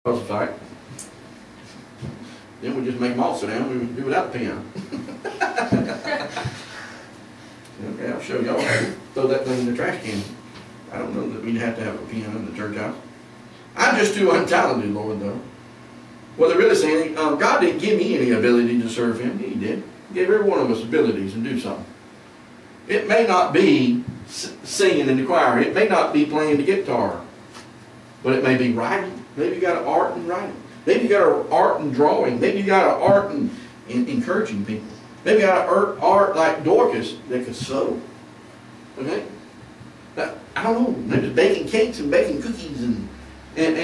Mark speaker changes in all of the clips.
Speaker 1: fight. Then we just make them all sit down. We would do without the piano. Okay, I'll show y'all how to throw that thing in the trash can. I don't know that we'd have to have a piano in the church house. I'm just too untalented, Lord, though. Well, they're really saying, God didn't give me any ability to serve Him. He did. He gave every one of us abilities and do something. It may not be singing in the choir. It may not be playing the guitar. But it may be writing. Maybe you got an art in writing. Maybe you got an art in drawing. Maybe you got an art in encouraging people. Maybe you got an art like Dorcas that could sew. Okay? I don't know. Maybe it's baking cakes and baking cookies and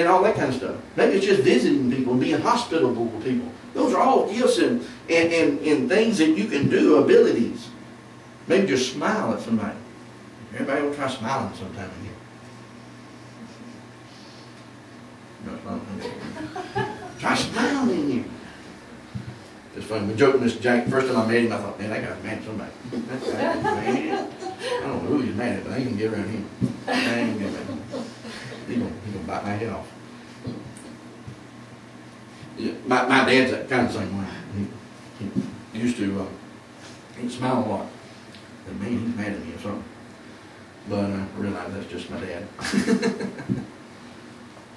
Speaker 1: all that kind of stuff. Maybe it's just visiting people and being hospitable with people. Those are all gifts and things that you can do, abilities. Maybe just smile at somebody. Everybody will try smiling sometime in here. Try smiling in here. It's funny. We joked with Mr. Jack. First time I met him, I thought, man, that guy's mad at somebody. That guy's mad. I don't know who he's mad at, but I ain't gonna get around him. I ain't gonna get around him. He's gonna bite my head off. Yeah, my dad's that kind of same way. He used to he'd smile a lot. But man, he's mad at me or something. But I realize that's just my dad.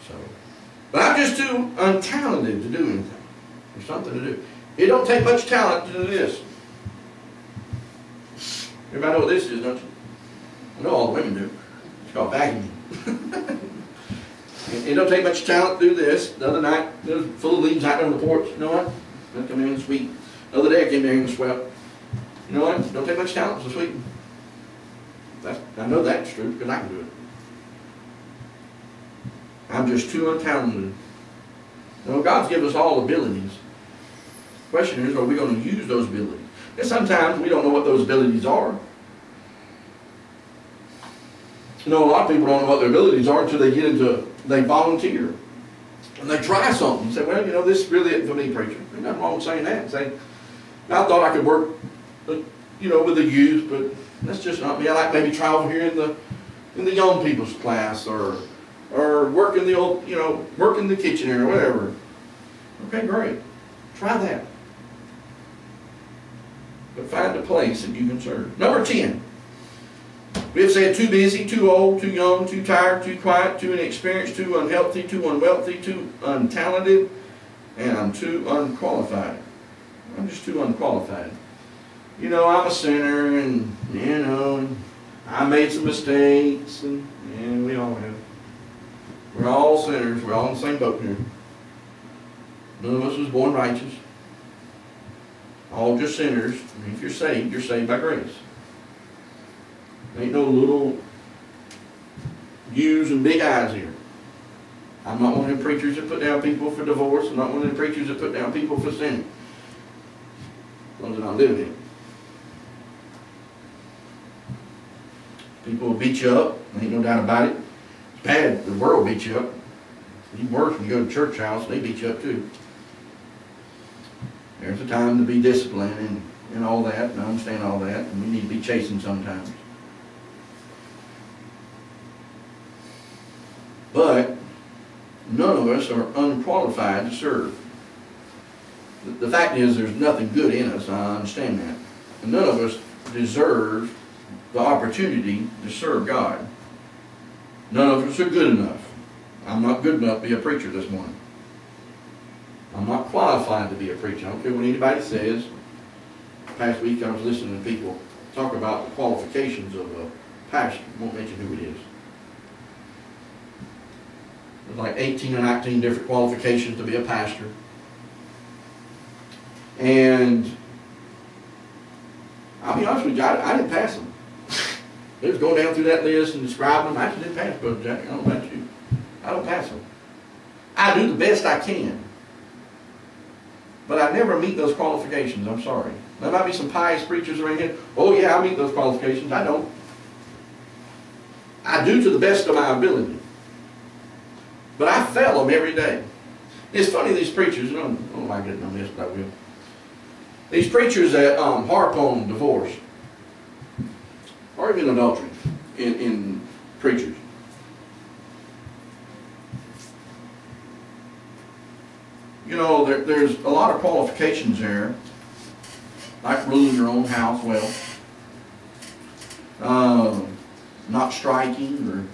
Speaker 1: So, but I'm just too untalented to do anything. There's something to do. It don't take much talent to do this. Everybody know what this is, don't you? I know all the women do. It's called vacuuming. It don't take much talent to do this. The other night, there was full of leaves out on the porch. You know what? They'll come in and sweep. The other day I came down here and swept. You know what? It don't take much talent to sweep. I know that's true because I can do it. I'm just too untalented. No, God's given us all abilities. The question is, are we going to use those abilities? And sometimes we don't know what those abilities are. You know, a lot of people don't know what their abilities are until they volunteer. And they try something. You say, well, you know, this really isn't for me, preacher. There's nothing wrong with saying that. Say, I thought I could work, you know, with the youth, but that's just not me. I like maybe try over here in the young people's class or work in the old, you know, work in the kitchen or whatever. Okay, great. Try that. But find a place that you can serve. Number 10. We have said too busy, too old, too young, too tired, too quiet, too inexperienced, too unhealthy, too unwealthy, too untalented, and I'm too unqualified. I'm just too unqualified. You know, I'm a sinner, and, you know, I made some mistakes, and we all have. We're all sinners. We're all in the same boat here. None of us was born righteous. All just sinners. And if you're saved by grace. Ain't no little U's and big I's here. I'm not one of them preachers that put down people for divorce. I'm not one of them preachers that put down people for sinning. As long as I'm not living it. People will beat you up. Ain't no doubt about it. It's bad. The world beats you up. It's even worse when you go to church house. They beat you up too. There's a time to be disciplined and all that. And I understand all that. And we need to be chastened sometimes. But none of us are unqualified to serve. The fact is there's nothing good in us. I understand that. And none of us deserve the opportunity to serve God. None of us are good enough. I'm not good enough to be a preacher this morning. I'm not qualified to be a preacher. I don't care what anybody says. Past week I was listening to people talk about the qualifications of a pastor. I won't mention who it is. There's like 18 or 19 different qualifications to be a pastor. And I'll be honest with you, I didn't pass them. They was going down through that list and describing them. I actually didn't pass, Brother Jack. I don't know about you. I don't pass them. I do the best I can. But I never meet those qualifications. I'm sorry. There might be some pious preachers around here. Oh yeah, I meet those qualifications. I don't. I do to the best of my ability. But I fail them every day. It's funny, these preachers, I don't know if I get on this, but I will. These preachers that harp on divorce, or even adultery in preachers. You know, there's a lot of qualifications there, like ruling your own house well, not striking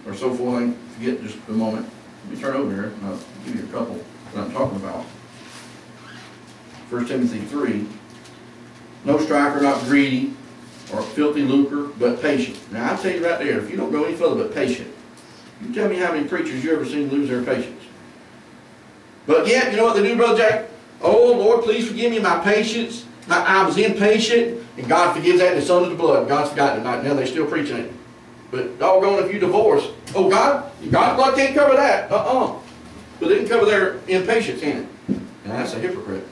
Speaker 1: or so forth. I forget just a moment. Let me turn over here and I'll give you a couple that I'm talking about. 1 Timothy 3, no striker, not greedy, or filthy lucre, but patient. Now, I'll tell you right there, if you don't go any further but patient, you tell me how many preachers you ever seen lose their patience. But yet, you know what they do, Brother Jack? Oh, Lord, please forgive me my patience. I was impatient, and God forgives that, and it's under the blood. God's forgotten it. Now they're still preaching it. But doggone, if you divorce, oh, God's blood can't cover that. But it can cover their impatience, can it? Now, that's a hypocrite.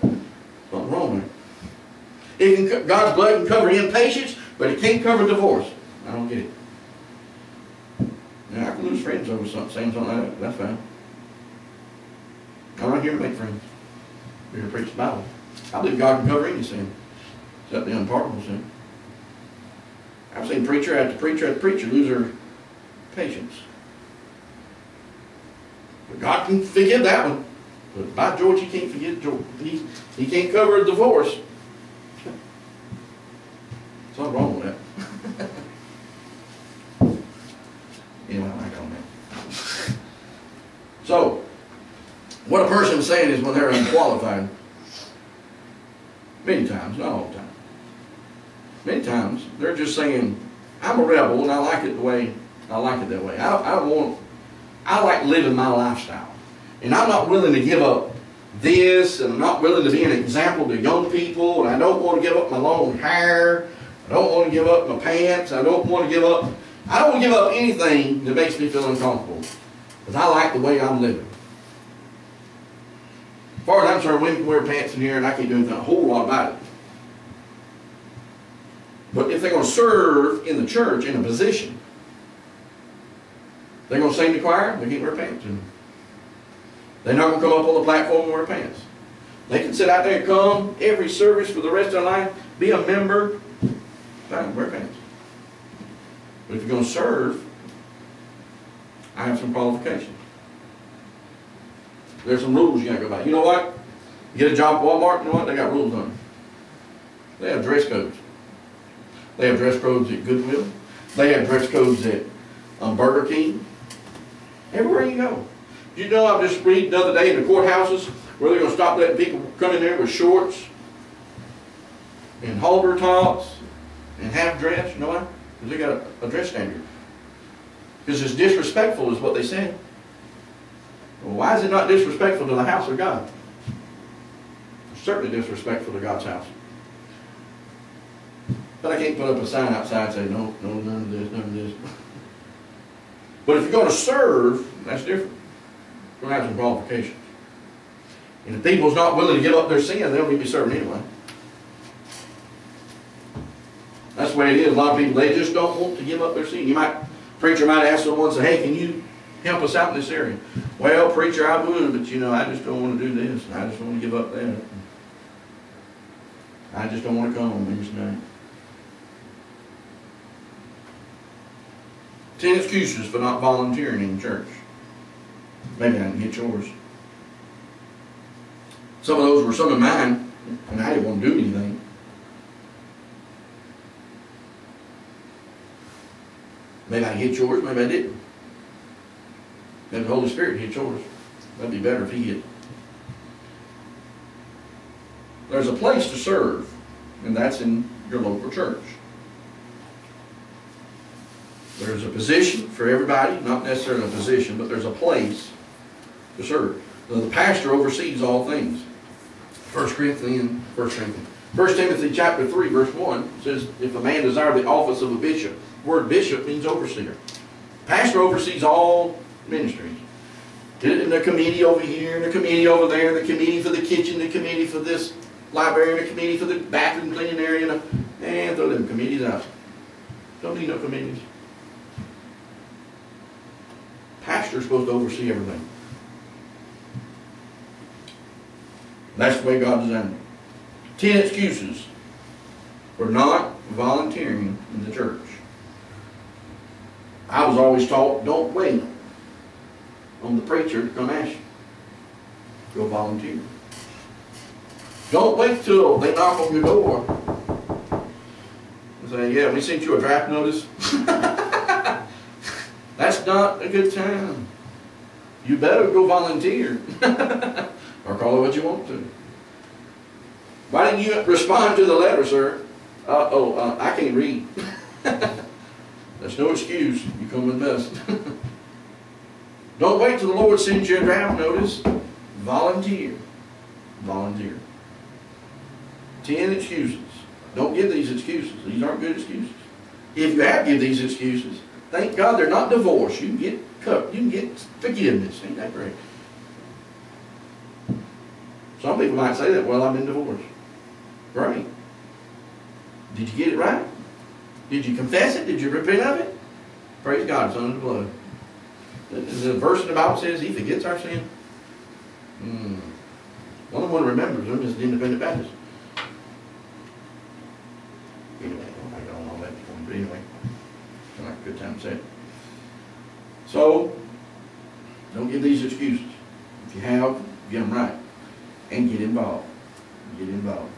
Speaker 1: Something wrong there. God's blood can cover impatience, but it can't cover divorce. I don't get it. Now, I can lose friends over saying something like that. That's fine. I'm not here to make friends. I'm here to preach the Bible. I believe God can cover any sin, except the unpardonable sin. I've seen preacher after preacher after preacher lose their patience. But God can forgive that one. But by George, He can't forgive George. He can't cover a divorce. Something wrong with that. Yeah, I like on that. So, what a person is saying is when they're unqualified, many times, not all the time, many times they're just saying, I'm a rebel and I like it the way I like it that way. I like living my lifestyle. And I'm not willing to give up this, and I'm not willing to be an example to young people, and I don't want to give up my long hair, I don't want to give up my pants, I don't want to give up anything that makes me feel uncomfortable. Because I like the way I'm living. As far as I'm concerned, women can wear pants in here and I can't do anything a whole lot about it. But if they're going to serve in the church in a position, they're going to sing the choir, they can't wear pants. And they're not going to come up on the platform and wear pants. They can sit out there and come every service for the rest of their life, be a member, fine, wear pants. But if you're going to serve, I have some qualifications. There's some rules you got to go by. You know what? You get a job at Walmart, you know what? They got rules on it. They have dress codes. They have dress codes at Goodwill. They have dress codes at Burger King. Everywhere you go. You know, I just read the other day in the courthouses where they're going to stop letting people come in there with shorts and halter tops and half dress. You know why? Because they got a dress standard. Because it's disrespectful is what they said. Well, why is it not disrespectful to the house of God? It's certainly disrespectful to God's house. But I can't put up a sign outside and say, no, none of this, none of this. But if you're going to serve, that's different. You're going to have some qualifications. And if people's not willing to give up their sin, they don't need to be serving anyway. That's the way it is. A lot of people, they just don't want to give up their sin. Preacher might ask someone, say, hey, can you help us out in this area? Well, preacher, I would, but you know, I just don't want to do this. And I just want to give up that. I just don't want to come on Wednesday night. 10 excuses for not volunteering in church. Maybe I didn't get yours. Some of those were some of mine, and I didn't want to do anything. Maybe I hit yours, maybe I didn't. Maybe the Holy Spirit hit yours. That'd be better if He hit. There's a place to serve, and that's in your local church. There's a position for everybody, not necessarily a position, but there's a place to serve. The pastor oversees all things. 1 Timothy chapter 3, verse 1 says, if a man desire the office of a bishop, the word bishop means overseer. Pastor oversees all ministries. In the committee over here, and the committee over there, the committee for the kitchen, the committee for this library, and the committee for the bathroom cleaning area, and throw them committees out. Don't need no committees. Pastor's supposed to oversee everything. That's the way God designed it. 10 excuses for not volunteering in the church. I was always taught, don't wait on the preacher to come ask you. Go volunteer. Don't wait till they knock on your door and say, yeah, we sent you a draft notice. That's not a good time. You better go volunteer. Or call it what you want to. Why didn't you respond to the letter, sir? I can't read. That's no excuse. You come with us. Don't wait till the Lord sends you a draft notice. Volunteer. Volunteer. 10 excuses. Don't give these excuses. These aren't good excuses. If you have give these excuses, thank God they're not divorce. You can get cut. You can get forgiveness. Ain't that great? Some people might say that, well, I've been divorced. Great. Did you get it right? Did you confess it? Did you repent of it? Praise God, it's under the blood. The verse in the Bible says he forgets our sin. Only one remembers them is the independent Baptist. Anyway, I'm not going on all that before, but anyway, it's like a good time to say it. So, don't give these excuses. If you have, get them right. And get involved. Get involved.